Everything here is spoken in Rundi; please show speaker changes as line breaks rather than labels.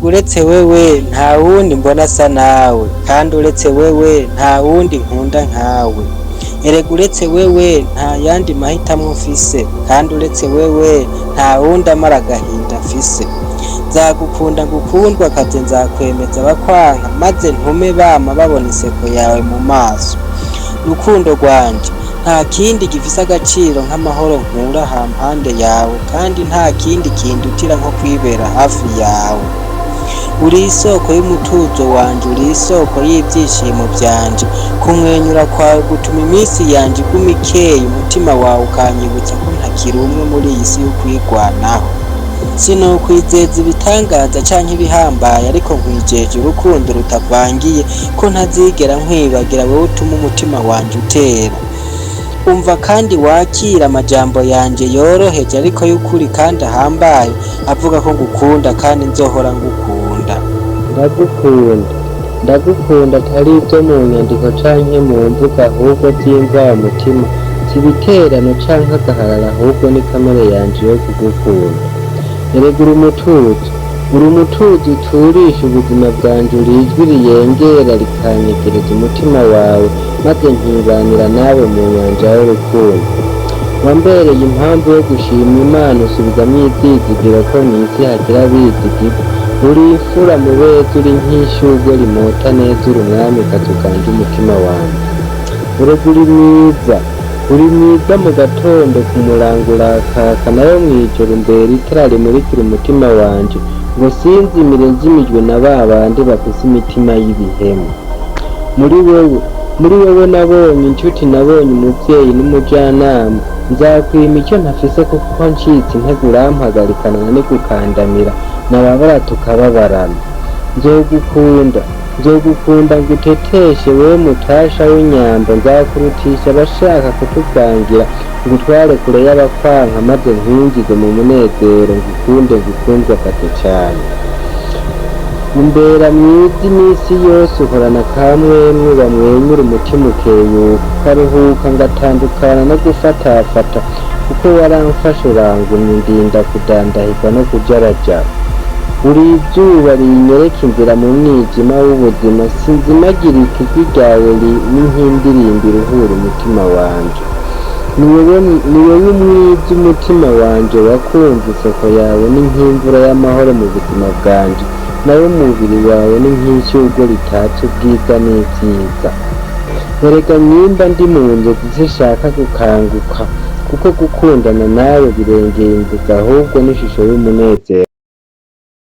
uretse wewe nta wundi mbona asa nawe, kandi uretse wewe nta wundi nkunda nkawe. Erega uretse wewe nta yandi mahitamo mfise, kandi uretse wewe nta wundi amara agahinda mfise. Nzagukunda ngukundwa kaze nzakwemeza abakwanka, maze ntume bama babona inseko yawe mu maso. Urukundo rwanje nta kindi gifise agaciro nk'amahoro nkura hampande yawe, kandi nta kindi kindutira nko kwibera hafi yawe. Uri isoko y'umutuzo wanje, uri isoko y'ivyishimo vyanje. Kumwenyura kwawe gutuma iminsi yanje iguma ikeye, umutima wawe ukanyibutsa ko ntakiri umwe muri iyi si y'ukwigwanaho. Sinokwizeza ibitangaza canke ibihambaye, ariko nkwijeje urukundo rutavangiye ko ntazigera nkwibagira, wowe utuma umutima wanje utera. Umva kandi wakira amajambo yanje yoroheje ariko y'ukuri kandi ahambaye, avuga ko ngukunda kandi nzohora ngukunda.
Ndagukunda atari ivyo mu nyandiko canke mu mvugo, ahubwo vy'imva mutima, si ibiterano canke agaharara, ahubwo ni kamere yanje yo kugukunda. Erega uri umutuzo uturisha ubuzima bwanje, uri ijwi riyengera rikanyegereza umutima wawe, maze nkibanira nawe mu nyanja y'urukundo. Wambereye impamvu yo gushima Imana, usubizamwo ivyizigiro ko mw'isi hagira abizigirwa. Uri imfura mu beza, uri nk'ishurwe rimota neza, uri umwamikazi uganje umutima wanje. Erega uri mwiza mu gatondo, ku murango urakaka, nayo mw'ijoro imbere itara rimurikira umutima wanje, ngo sinzimire nzimijwe na ba bandi bafise imitima y'ibihemu. Muri wewe nabonye inshuti, nabonye umuvyeyi n'umujanama. Nzakwima icyo ntafise, kuko ncitse intege urampagarikana n'igukandamira, nababara tukababarana. Nzogukunda nguteteshe, wewe mutasha w'inyambo. Nzakurutisha abashaka kutuvangira, ngutware kure y'abakwanka, maze nkwinjize mu munezero, ngukundwe kate cane. Umbera mwiza imisi yose, uhorana akamwemwe, bamwenyura umutima ukeyuka, ukaruhuka ngatandukana no gufatafata, kuko waramfashe urangumya, ndinda kudandahirwa no kujarajara. Uri izuba rinyereka inzira mu mwijima w'ubuzima, sinzimagirika ijwi ryawe n'inkindirimbi iruhura umutima wanje. Ni wewe umwiza umutima wanje wakunze, isoko yawe ni nk'imvura y'amahoro mu buzima bwanje, nawe umubiri wawe ni nk'ishurwe ritatse ubwiza n'ivyiza. Erega nyimba ndi mu nzozi zishaka gukanguka, kuko gukundana nawe birengeye inzozi, ahubwo n'ishusho y'umunezero.